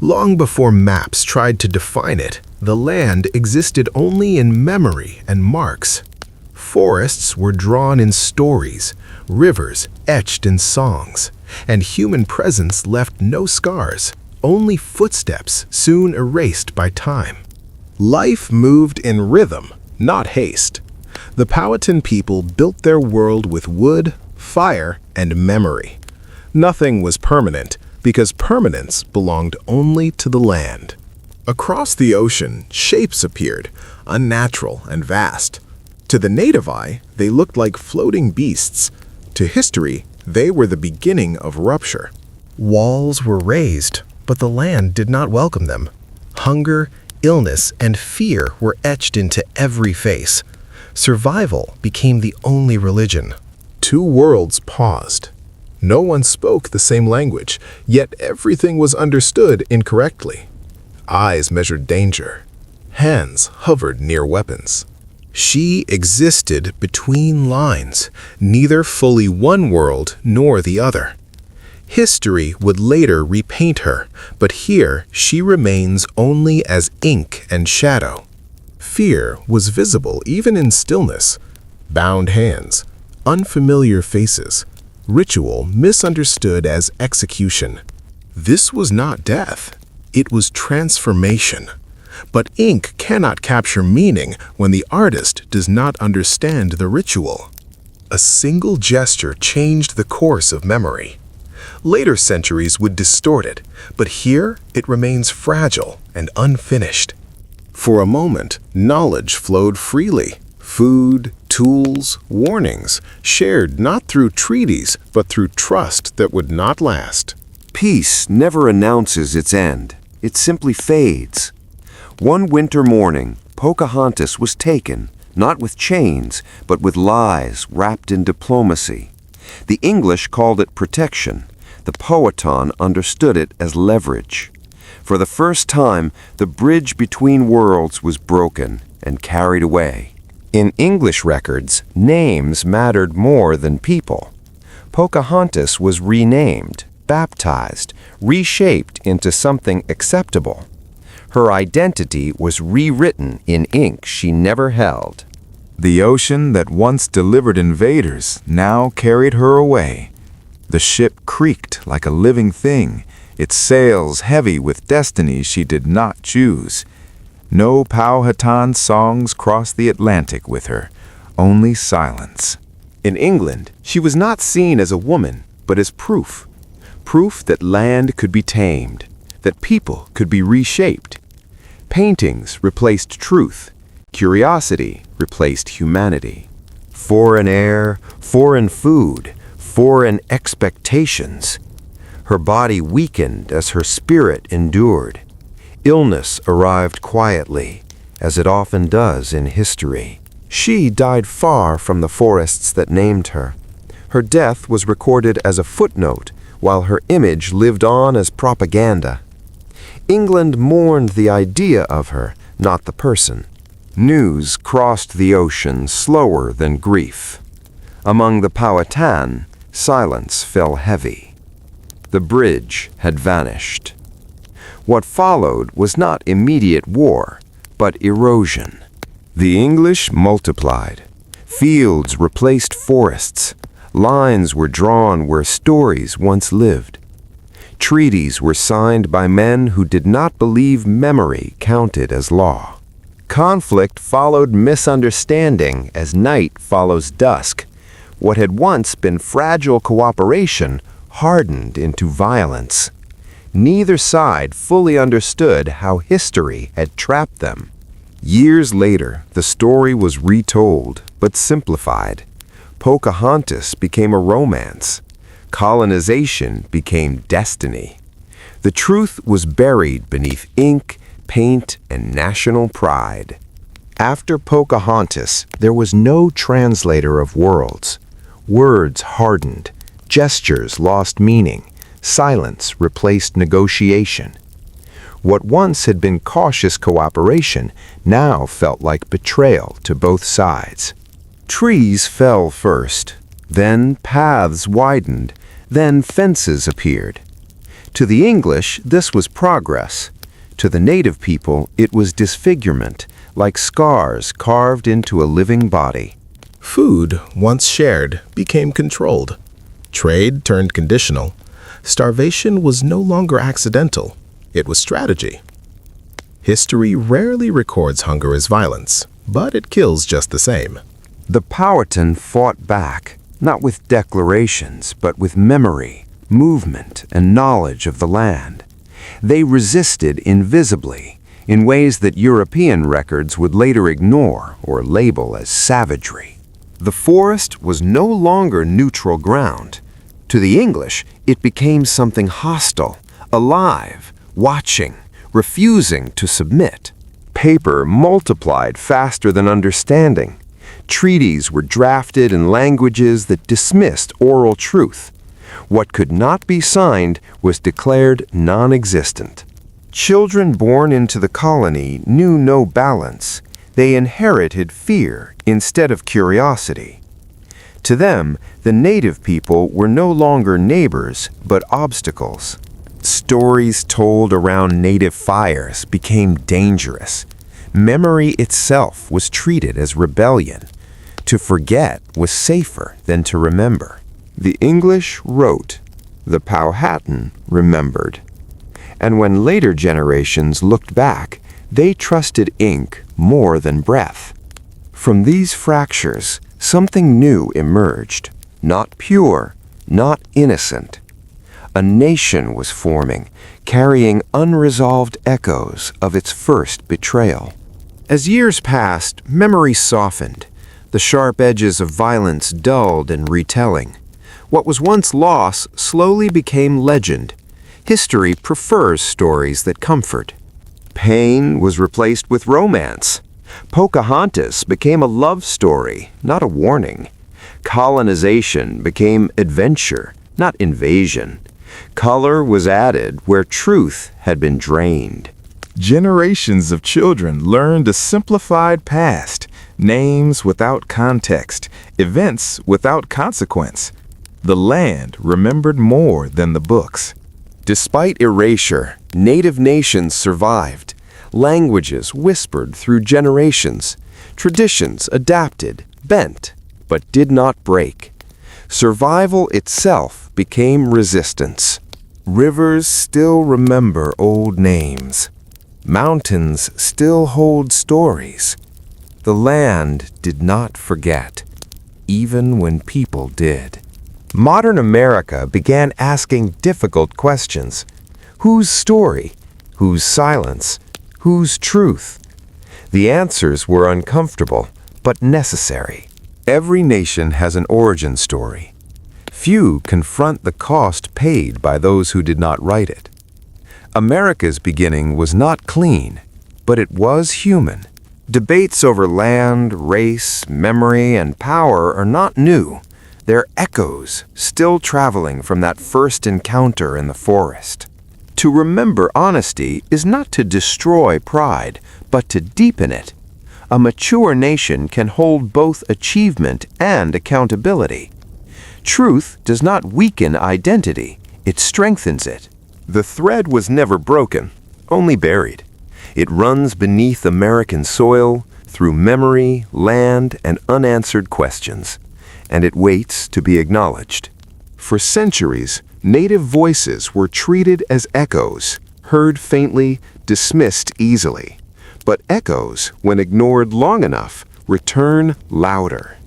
Long before maps tried to define it, the land existed only in memory and marks. Forests were drawn in stories, rivers etched in songs, and human presence left no scars, only footsteps soon erased by time. Life moved in rhythm, not haste. The Powhatan people built their world with wood, fire, and memory. Nothing was permanent, because permanence belonged only to the land. Across the ocean, shapes appeared, unnatural and vast. To the native eye, they looked like floating beasts. To history, they were the beginning of rupture. Walls were raised, but the land did not welcome them. Hunger, illness, and fear were etched into every face. Survival became the only religion. Two worlds paused. No one spoke the same language, yet everything was understood incorrectly. Eyes measured danger. Hands hovered near weapons. She existed between lines, neither fully one world nor the other. History would later repaint her, but here she remains only as ink and shadow. Fear was visible even in stillness. Bound hands, unfamiliar faces, ritual misunderstood as execution. This was not death, it was transformation. But ink cannot capture meaning when the artist does not understand the ritual. A single gesture changed the course of memory. Later centuries would distort it, but here it remains fragile and unfinished. For a moment, knowledge flowed freely. Food, tools, warnings, shared not through treaties, but through trust that would not last. Peace never announces its end. It simply fades. One winter morning, Pocahontas was taken, not with chains, but with lies wrapped in diplomacy. The English called it protection. The Powhatan understood it as leverage. For the first time, the bridge between worlds was broken and carried away. In English records, names mattered more than people. Pocahontas was renamed, baptized, reshaped into something acceptable. Her identity was rewritten in ink she never held. The ocean that once delivered invaders now carried her away. The ship creaked like a living thing, its sails heavy with destinies she did not choose. No Powhatan songs crossed the Atlantic with her, only silence. In England, she was not seen as a woman, but as proof. Proof that land could be tamed, that people could be reshaped. Paintings replaced truth. Curiosity replaced humanity. Foreign air, foreign food, foreign expectations. Her body weakened as her spirit endured. Illness arrived quietly, as it often does in history. She died far from the forests that named her. Her death was recorded as a footnote, while her image lived on as propaganda. England mourned the idea of her, not the person. News crossed the ocean slower than grief. Among the Powhatan, silence fell heavy. The bridge had vanished. What followed was not immediate war, but erosion. The English multiplied. Fields replaced forests. Lines were drawn where stories once lived. Treaties were signed by men who did not believe memory counted as law. Conflict followed misunderstanding as night follows dusk. What had once been fragile cooperation hardened into violence. Neither side fully understood how history had trapped them. Years later, the story was retold, but simplified. Pocahontas became a romance. Colonization became destiny. The truth was buried beneath ink, paint, and national pride. After Pocahontas, there was no translator of worlds. Words hardened, gestures lost meaning, silence replaced negotiation. What once had been cautious cooperation now felt like betrayal to both sides. Trees fell first, then paths widened, then fences appeared. To the English, this was progress. To the native people, it was disfigurement, like scars carved into a living body. Food, once shared, became controlled. Trade turned conditional. Starvation was no longer accidental. It was strategy. History rarely records hunger as violence, but it kills just the same. The Powhatan fought back, not with declarations, but with memory, movement, and knowledge of the land. They resisted invisibly, in ways that European records would later ignore or label as savagery. The forest was no longer neutral ground. To the English, it became something hostile, alive, watching, refusing to submit. Paper multiplied faster than understanding. Treaties were drafted in languages that dismissed oral truth. What could not be signed was declared non-existent. Children born into the colony knew no balance. They inherited fear instead of curiosity. To them, the native people were no longer neighbors, but obstacles. Stories told around native fires became dangerous. Memory itself was treated as rebellion. To forget was safer than to remember. The English wrote, the Powhatan remembered. And when later generations looked back, they trusted ink more than breath. From these fractures, something new emerged, not pure, not innocent. A nation was forming, carrying unresolved echoes of its first betrayal. As years passed, memory softened. The sharp edges of violence dulled in retelling. What was once loss slowly became legend. History prefers stories that comfort. Pain was replaced with romance. Pocahontas became a love story, not a warning. Colonization became adventure, not invasion. Color was added where truth had been drained. Generations of children learned a simplified past, names without context, events without consequence. The land remembered more than the books. Despite erasure, native nations survived. Languages whispered through generations. Traditions adapted, bent, but did not break. Survival itself became resistance. Rivers still remember old names. Mountains still hold stories. The land did not forget, even when people did. Modern America began asking difficult questions. Whose story? Whose silence? Whose truth? The answers were uncomfortable, but necessary. Every nation has an origin story. Few confront the cost paid by those who did not write it. America's beginning was not clean, but it was human. Debates over land, race, memory, and power are not new. They're echoes, still traveling from that first encounter in the forest. To remember honesty is not to destroy pride, but to deepen it. A mature nation can hold both achievement and accountability. Truth does not weaken identity, it strengthens it. The thread was never broken, only buried. It runs beneath American soil, through memory, land, and unanswered questions, and it waits to be acknowledged. For centuries, native voices were treated as echoes, heard faintly, dismissed easily. But echoes, when ignored long enough, return louder.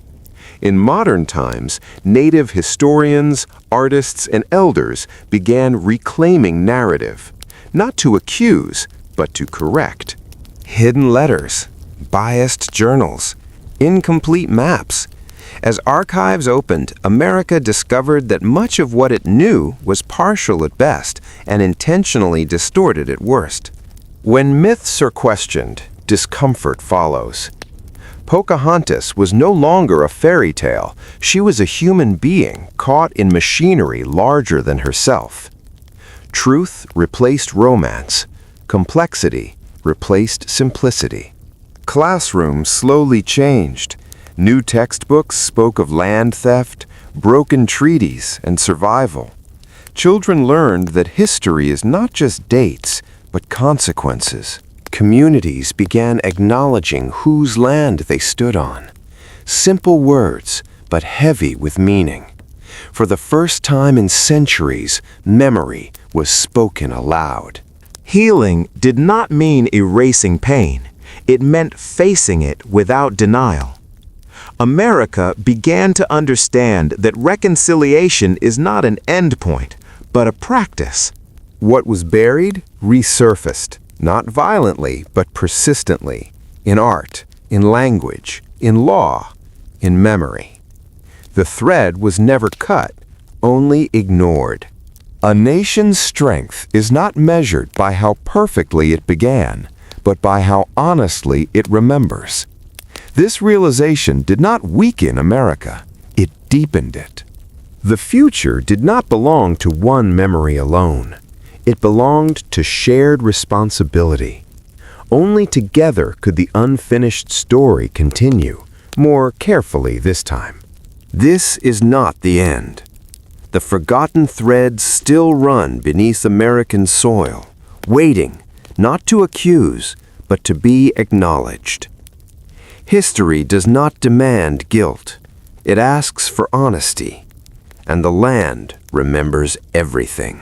In modern times, native historians, artists, and elders began reclaiming narrative, not to accuse, but to correct. Hidden letters, biased journals, incomplete maps. As archives opened, America discovered that much of what it knew was partial at best and intentionally distorted at worst. When myths are questioned, discomfort follows. Pocahontas was no longer a fairy tale. She was a human being caught in machinery larger than herself. Truth replaced romance. Complexity replaced simplicity. Classrooms slowly changed. New textbooks spoke of land theft, broken treaties, and survival. Children learned that history is not just dates, but consequences. Communities began acknowledging whose land they stood on. Simple words, but heavy with meaning. For the first time in centuries, memory was spoken aloud. Healing did not mean erasing pain. It meant facing it without denial. America began to understand that reconciliation is not an endpoint, but a practice. What was buried resurfaced, not violently, but persistently, in art, in language, in law, in memory. The thread was never cut, only ignored. A nation's strength is not measured by how perfectly it began, but by how honestly it remembers. This realization did not weaken America, it deepened it. The future did not belong to one memory alone. It belonged to shared responsibility. Only together could the unfinished story continue, more carefully this time. This is not the end. The forgotten threads still run beneath American soil, waiting, not to accuse, but to be acknowledged. History does not demand guilt. It asks for honesty, and the land remembers everything.